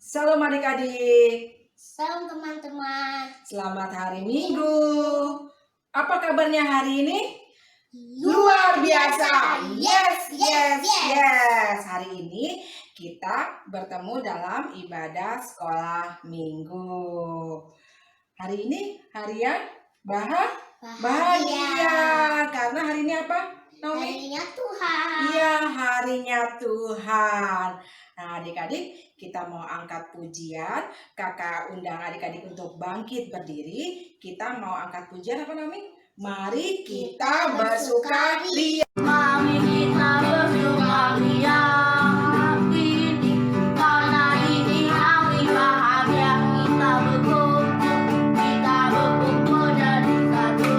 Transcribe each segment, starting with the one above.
Salam adik-adik, Salam teman-teman. selamat hari Minggu. Apa kabarnya hari ini? Luar biasa. Yes. yes. Hari ini kita bertemu dalam ibadah sekolah Minggu. Hari ini hari yang bahagia. Karena hari ini apa, Naomi? Harinya Tuhan. Iya, harinya Tuhan. Nah, adik-adik, kita mau angkat pujian. Kakak undang adik-adik untuk bangkit berdiri. Kita mau angkat pujian apa, Naomi? Mari kita bersukaria. Mari kita bersukaria ini, karena ini hari bahagia. Kita berkumpul jadi satu.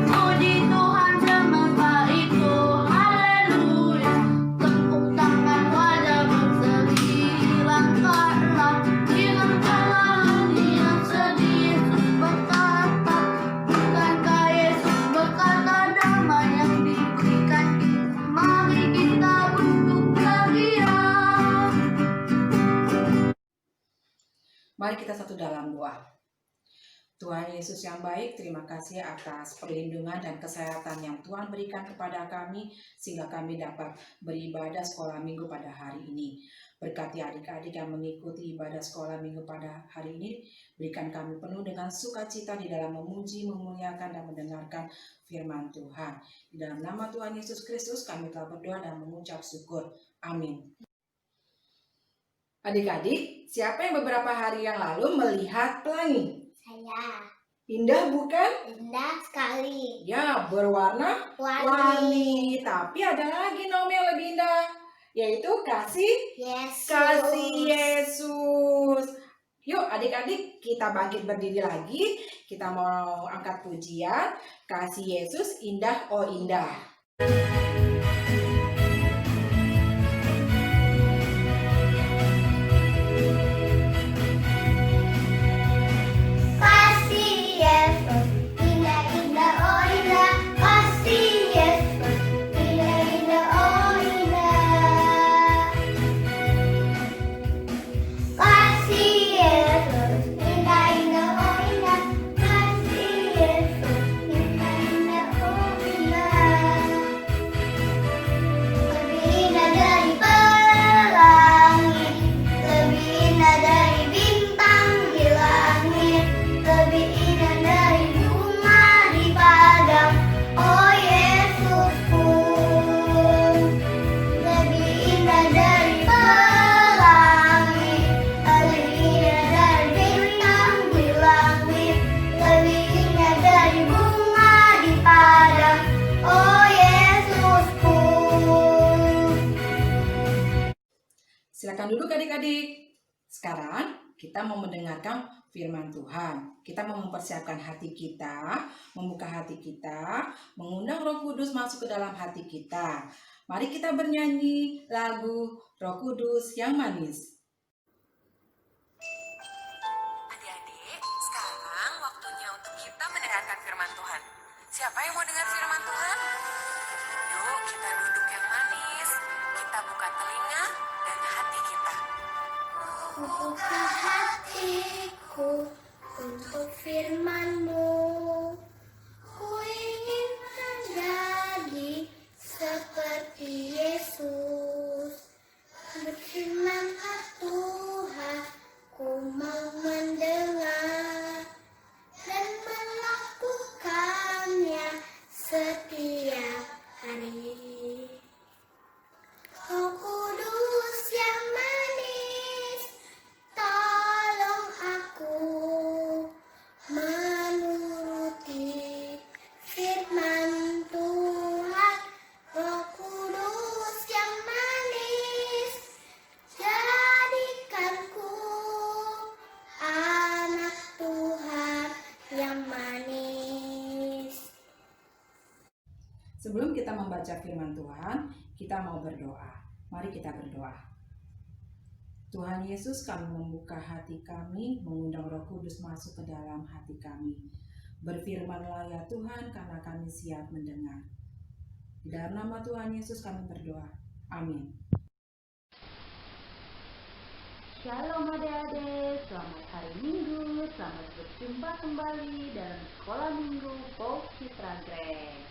Puji Tuhan semesta itu, haleluya. Tepuk tangan wajah berseri, langkahlah dengan hati yang sedih. Yesus berkata, bukankah Yesus berkata damai yang diberikan? Mari kita bersukaria. Mari kita satu dalam doa. Tuhan Yesus yang baik, terima kasih atas perlindungan dan kesehatan yang Tuhan berikan kepada kami, sehingga kami dapat beribadah sekolah minggu pada hari ini. Berkati adik-adik yang mengikuti ibadah sekolah minggu pada hari ini, berikan kami penuh dengan sukacita di dalam memuji, memuliakan, dan mendengarkan firman Tuhan. Di dalam nama Tuhan Yesus Kristus kami telah berdoa dan mengucap syukur. Amin. Adik-adik, siapa yang beberapa hari yang lalu melihat pelangi? Saya Indah bukan? indah sekali. Ya, berwarna-warni. Tapi ada lagi Naomi yang lebih indah, yaitu kasih Yesus. Yuk adik-adik, kita bangkit berdiri lagi. Kita mau angkat pujian. Kasih Yesus indah, oh indah. Kasih Yesus indah indah oh indah. Kasih Yesus indah indah oh indah. Kasih Yesus indah indah oh indah. Kasih Yesus indah indah oh indah. Lebih indah dari pelangi, lebih indah dari bintang di langit, lebih indah dari bunga di padang. Oh Yesusku, lebih indah dari pelangi, lebih indah dari bintang di langit, lebih indah dari bunga di padang. Oh Yesusku. Silakan duduk adik-adik. Sekarang kita mau mendengarkan firman Tuhan. Kita mau mempersiapkan hati kita, membuka hati kita, mengundang Roh Kudus masuk ke dalam hati kita. Mari kita bernyanyi lagu Roh Kudus yang manis. Adik-adik, sekarang waktunya untuk kita mendengarkan firman Tuhan. Siapa yang mau dengar firman Tuhan? Yuk, kita duduk yang manis. Kita buka telinga dan hati kita. Buka hatiku untuk firman-Mu. Ku ingin menjadi seperti Yesus. Berfirman-Kah Tuhan, ku mau mendengar dan melakukannya setiap hari. Roh Kudus yang manis, tolong aku menuruti firman Tuhan. Roh Kudus yang manis, jadikanku anak Tuhan yang manis. Sebelum kita membaca firman Tuhan, kita mau berdoa. Mari kita berdoa. Tuhan Yesus, kami membuka hati kami, mengundang Roh Kudus masuk ke dalam hati kami. Berfirmanlah ya Tuhan, karena kami siap mendengar. Di dalam nama Tuhan Yesus kami berdoa. Amin. Shalom adik-adik, selamat hari Minggu, selamat berjumpa kembali dalam sekolah minggu Paul Citra Grace.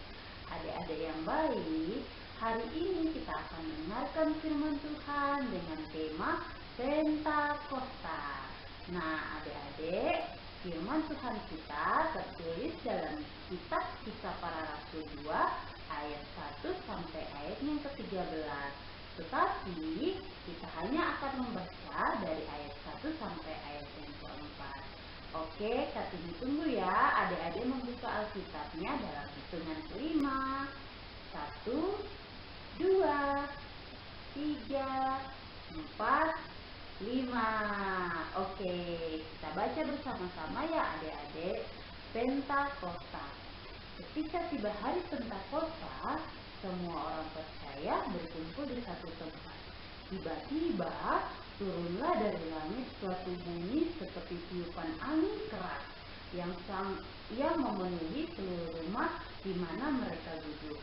Adik-adik yang baik, hari ini kita akan mendengarkan firman Tuhan dengan tema Pentakosta. Nah adik-adik, firman Tuhan kita tertulis dalam kitab Kisah Para Rasul 2 ayat 1 sampai ayat yang ke-13. Tetapi kita hanya akan membaca dari ayat 1 sampai ayat yang ke-4. Oke, Kartini tunggu ya. Adik-adik membuka Alkitabnya dalam hitungan kelima. 1, 2, 3, 4, 5. Oke, kita baca bersama-sama ya adik-adik. Pentakosta. Ketika tiba hari Pentakosta, semua orang percaya berkumpul di satu tempat. Tiba-tiba turunlah dari langit suatu bunyi seperti tiupan angin keras yang memenuhi seluruh rumah di mana mereka duduk.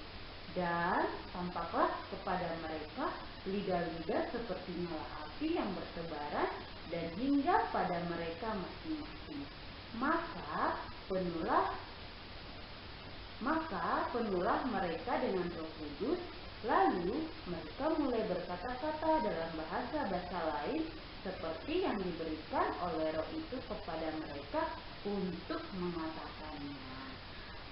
Dan tampaklah kepada mereka lidah-lidah seperti nyala api yang bertebaran dan hingga pada mereka masing-masing. Maka penuhlah mereka dengan Roh Kudus, lalu mereka mulai berkata-kata dalam bahasa-bahasa lain seperti yang diberikan oleh Roh itu kepada mereka untuk mengatakannya.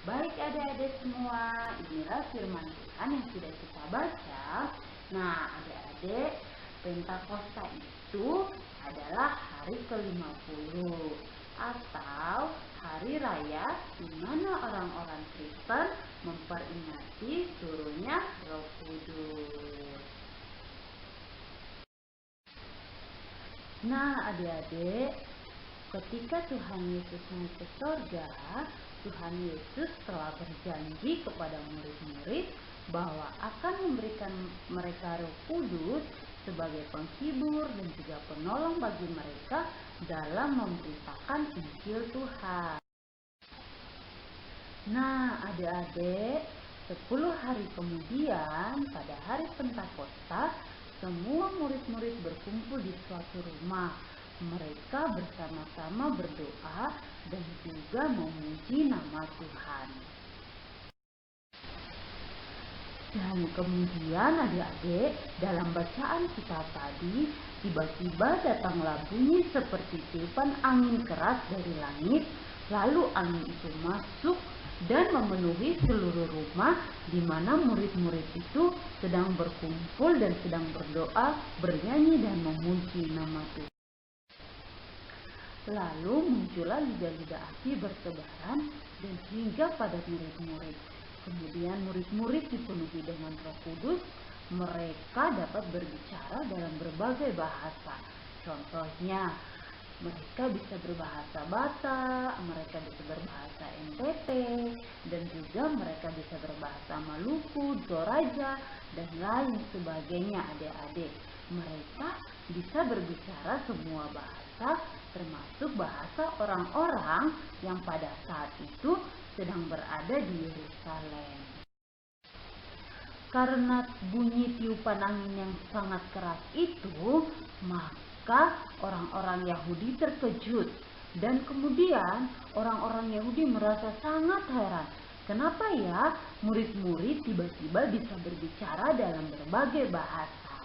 Baik adik-adik semua, inilah firman Tuhan yang sudah kita baca. Nah adik-adik, Pentakosta itu adalah hari ke-50 atau hari raya di mana orang-orang Kristen memperingati turunnya Roh Kudus. Nah adik-adik, ketika Tuhan Yesus naik ke surga, Tuhan Yesus telah berjanji kepada murid-murid bahwa akan memberikan mereka Roh Kudus sebagai penghibur dan juga penolong bagi mereka dalam memberitakan Injil Tuhan. Nah adik-adik, 10 hari kemudian pada hari Pentakosta, semua murid-murid berkumpul di suatu rumah. Mereka bersama-sama berdoa dan juga memuji nama Tuhan. Dan kemudian adik-adik, dalam bacaan kita tadi, tiba-tiba datanglah bunyi seperti tiupan angin keras dari langit, lalu angin itu masuk dan memenuhi seluruh rumah di mana murid-murid itu sedang berkumpul dan sedang berdoa, bernyanyi dan memuji nama Tuhan. Lalu muncullah lidah-lidah api bertebaran dan hingga pada murid-murid. Kemudian murid-murid dipenuhi dengan Roh Kudus, mereka dapat berbicara dalam berbagai bahasa. Contohnya, mereka bisa berbahasa Batak, mereka bisa berbahasa NTT, dan juga mereka bisa berbahasa Maluku, Toraja, dan lain sebagainya adik-adik. Mereka bisa berbicara semua bahasa, termasuk bahasa orang-orang yang pada saat itu sedang berada di Yerusalem. Karena bunyi tiupan angin yang sangat keras itu, maka orang-orang Yahudi terkejut. Dan kemudian orang-orang Yahudi merasa sangat heran. Kenapa ya murid-murid tiba-tiba bisa berbicara dalam berbagai bahasa?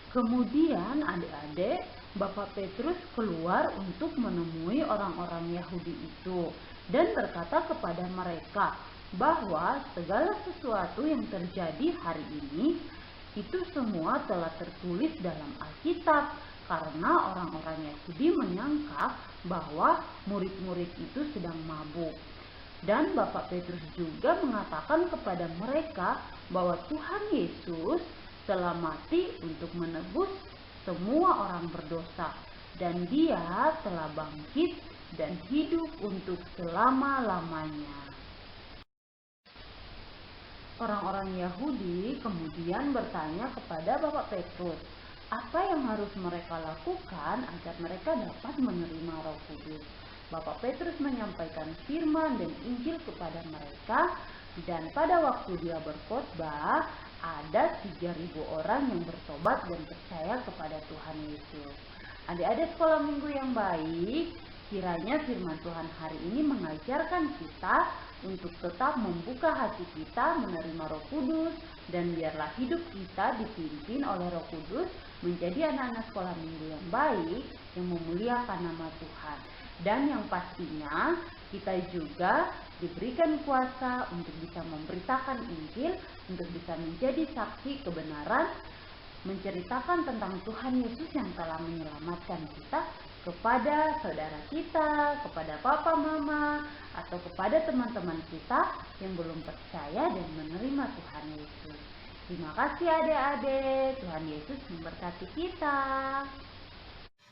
Kemudian adik-adik, Bapak Petrus keluar untuk menemui orang-orang Yahudi itu dan berkata kepada mereka bahwa segala sesuatu yang terjadi hari ini itu semua telah tertulis dalam Alkitab, karena orang-orang Yahudi menyangka bahwa murid-murid itu sedang mabuk. Dan Bapak Petrus juga mengatakan kepada mereka bahwa Tuhan Yesus telah mati untuk menebus semua orang berdosa, dan Dia telah bangkit dan hidup untuk selama-lamanya. Orang-orang Yahudi kemudian bertanya kepada Bapak Petrus, apa yang harus mereka lakukan agar mereka dapat menerima Roh Kudus? Bapak Petrus menyampaikan firman dan Injil kepada mereka, dan pada waktu dia berkhotbah, ada 3.000 orang yang bertobat dan percaya kepada Tuhan Yesus. Adik-adik sekolah minggu yang baik, kiranya firman Tuhan hari ini mengajarkan kita untuk tetap membuka hati kita menerima Roh Kudus, dan biarlah hidup kita dipimpin oleh Roh Kudus menjadi anak-anak sekolah minggu yang baik yang memuliakan nama Tuhan. Dan yang pastinya kita juga diberikan kuasa untuk bisa memberitakan Injil, untuk bisa menjadi saksi kebenaran, menceritakan tentang Tuhan Yesus yang telah menyelamatkan kita kepada saudara kita, kepada papa mama, atau kepada teman-teman kita yang belum percaya dan menerima Tuhan Yesus. Terima kasih adik-adik, Tuhan Yesus memberkati kita.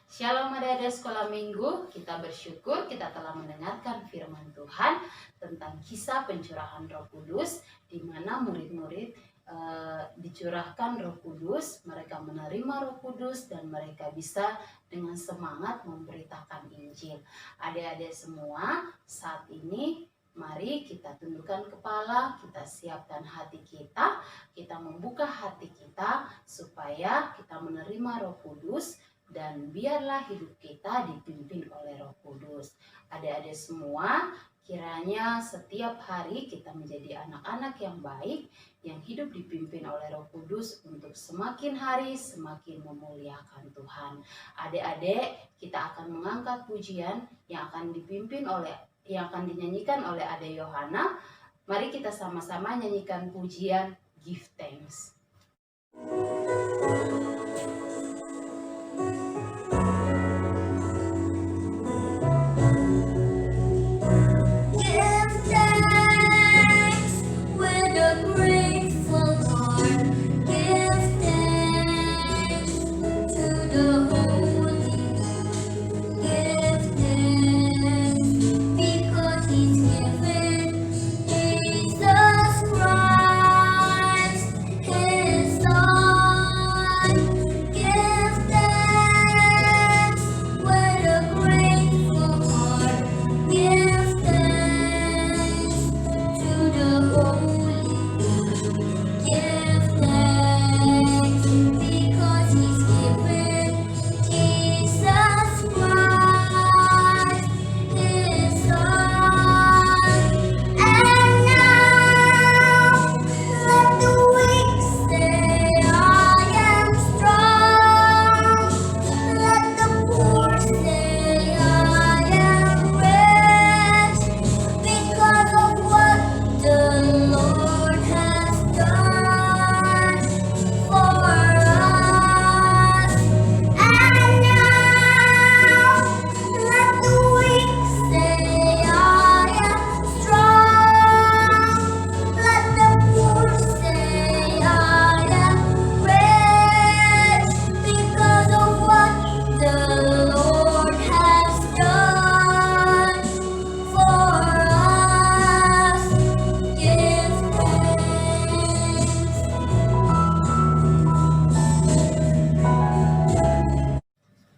Shalom adik-adik sekolah minggu, kita bersyukur kita telah mendengarkan firman Tuhan tentang kisah pencurahan Roh Kudus, di mana murid-murid dicurahkan Roh Kudus, mereka menerima Roh Kudus dan mereka bisa dengan semangat memberitakan Injil. Adik-adik semua, saat ini mari kita tundukkan kepala, kita siapkan hati kita membuka hati kita supaya kita menerima Roh Kudus, dan biarlah hidup kita dipimpin oleh Roh Kudus. Adik-adik semua, kiranya setiap hari kita menjadi anak-anak yang baik, yang hidup dipimpin oleh Roh Kudus untuk semakin hari semakin memuliakan Tuhan. Adik-adik, kita akan mengangkat pujian yang akan dinyanyikan oleh Ade Yohana. Mari kita sama-sama nyanyikan pujian Give Thanks.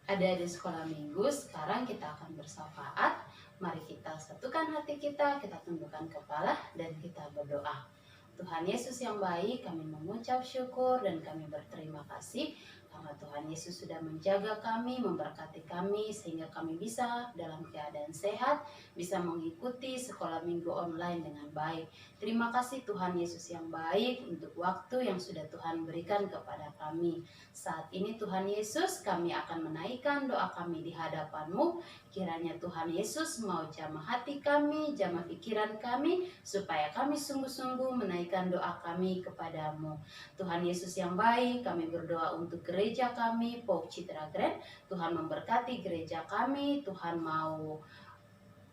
Adik-adik sekolah minggu, sekarang kita akan bersafaat. Mari kita satukan hati kita tundukkan kepala dan kita berdoa. Tuhan Yesus yang baik, kami mengucap syukur dan kami berterima kasih karena Tuhan Yesus sudah menjaga kami, memberkati kami sehingga kami bisa dalam keadaan sehat, bisa mengikuti sekolah minggu online dengan baik. Terima kasih Tuhan Yesus yang baik untuk waktu yang sudah Tuhan berikan kepada kami. Saat ini Tuhan Yesus, kami akan menaikkan doa kami di hadapan-Mu. Kiranya Tuhan Yesus mau jamah hati kami, jamah pikiran kami, supaya kami sungguh-sungguh menaikkan doa kami kepada-Mu. Tuhan Yesus yang baik, kami berdoa untuk gereja kami, POUK Citra Grand. Tuhan memberkati gereja kami, Tuhan mau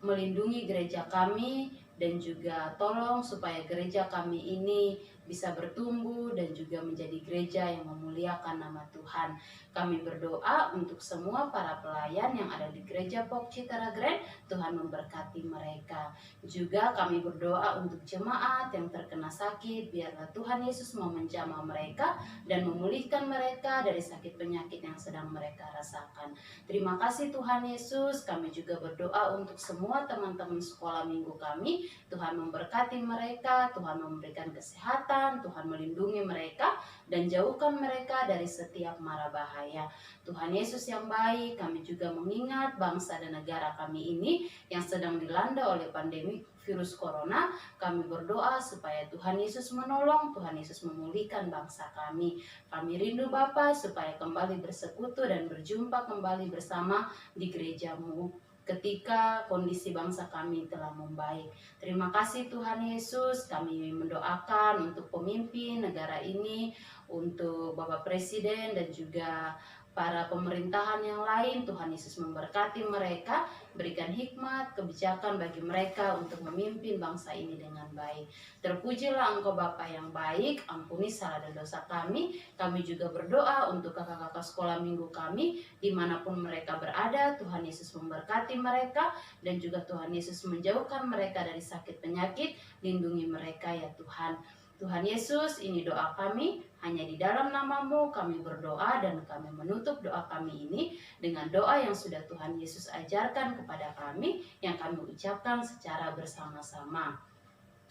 melindungi gereja kami, dan juga tolong supaya gereja kami ini bisa bertumbuh dan juga menjadi gereja yang memuliakan nama Tuhan. Kami berdoa untuk semua para pelayan yang ada di gereja POUK Citra Grand, Tuhan memberkati mereka. Juga kami berdoa untuk jemaat yang terkena sakit, biarlah Tuhan Yesus mau menjamah mereka dan memulihkan mereka dari sakit penyakit yang sedang mereka rasakan. Terima kasih Tuhan Yesus. Kami juga berdoa untuk semua teman-teman sekolah minggu kami, Tuhan memberkati mereka, Tuhan memberikan kesehatan, kesehatan, Tuhan melindungi mereka dan jauhkan mereka dari setiap mara bahaya. Tuhan Yesus yang baik, kami juga mengingat bangsa dan negara kami ini yang sedang dilanda oleh pandemi virus corona. Kami berdoa supaya Tuhan Yesus menolong, Tuhan Yesus memulihkan bangsa kami. Kami rindu Bapa supaya kembali bersekutu dan berjumpa kembali bersama di gereja-Mu ketika kondisi bangsa kami telah membaik. Terima kasih Tuhan Yesus, kami mendoakan untuk pemimpin negara ini, untuk Bapak Presiden dan juga para pemerintahan yang lain. Tuhan Yesus memberkati mereka, berikan hikmat, kebijakan bagi mereka untuk memimpin bangsa ini dengan baik. Terpujilah Engkau Bapa yang baik, ampuni salah dan dosa kami. Kami juga berdoa untuk kakak-kakak sekolah minggu kami, dimanapun mereka berada. Tuhan Yesus memberkati mereka, dan juga Tuhan Yesus menjauhkan mereka dari sakit penyakit. Lindungi mereka ya Tuhan. Tuhan Yesus, ini doa kami, hanya di dalam nama-Mu kami berdoa, dan kami menutup doa kami ini dengan doa yang sudah Tuhan Yesus ajarkan kepada kami, yang kami ucapkan secara bersama-sama.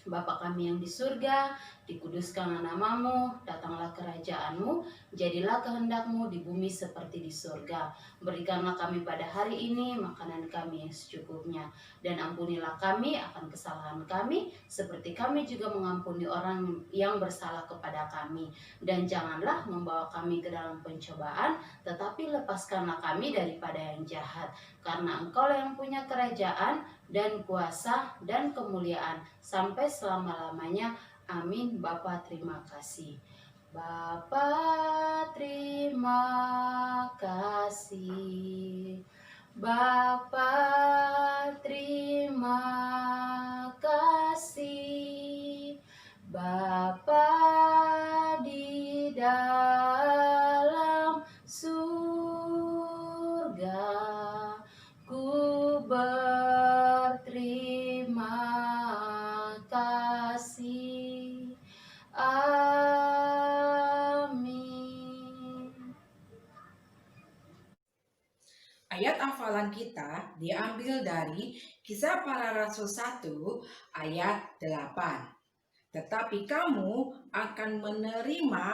Bapa kami yang di surga, dikuduskanlah nama-Mu, datanglah kerajaan-Mu, jadilah kehendak-Mu di bumi seperti di surga. Berikanlah kami pada hari ini makanan kami yang secukupnya, dan ampunilah kami akan kesalahan kami, seperti kami juga mengampuni orang yang bersalah kepada kami. Dan janganlah membawa kami ke dalam pencobaan, tetapi lepaskanlah kami daripada yang jahat. Karena Engkau yang punya kerajaan dan kuasa dan kemuliaan sampai selama-lamanya. Amin. Bapa, terima kasih. Bapa, terima kasih. Bapa, terima kasih. Bapa di dalam surga, ku berterima kasih. Amin. Ayat hafalan kita diambil dari Kisah Para Rasul 1 ayat 8. Tetapi kamu akan menerima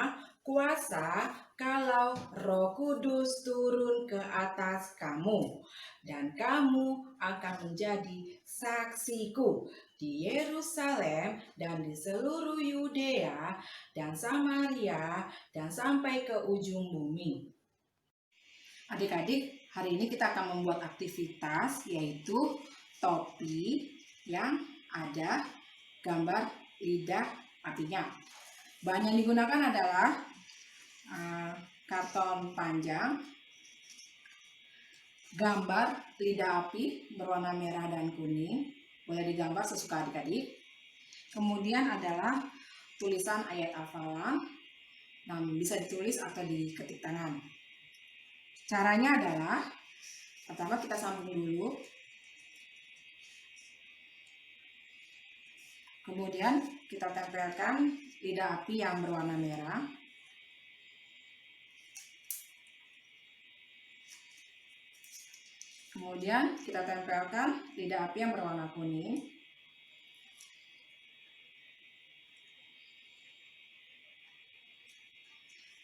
kuasa kalau Roh Kudus turun ke atas kamu, dan kamu akan menjadi saksiku di Yerusalem dan di seluruh Yudea dan Samaria dan sampai ke ujung bumi. Adik-adik, hari ini kita akan membuat aktivitas, yaitu topi yang ada gambar lidah apinya. Bahan yang digunakan adalah karton panjang, gambar lidah api berwarna merah dan kuning, boleh digambar sesuka adik-adik. Kemudian adalah tulisan ayat hafalan, bisa ditulis atau diketik tangan. Caranya adalah, pertama kita sambung dulu, kemudian kita tempelkan lidah api yang berwarna merah. Kemudian kita tempelkan lidah api yang berwarna kuning.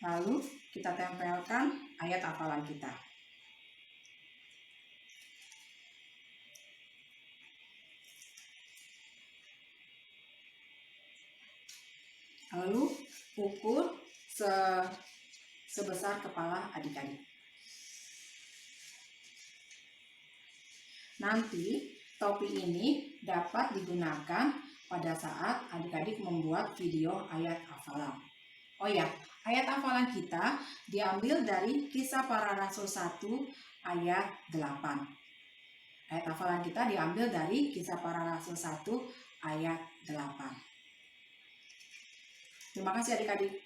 Lalu kita tempelkan ayat hafalan kita. Lalu ukur sebesar kepala adik-adik. Nanti topi ini dapat digunakan pada saat adik-adik membuat video ayat hafalan. Oh ya, ayat hafalan kita diambil dari Kisah Para Rasul 1 ayat 8. Ayat hafalan kita diambil dari Kisah Para Rasul 1 ayat 8. Terima kasih adik-adik.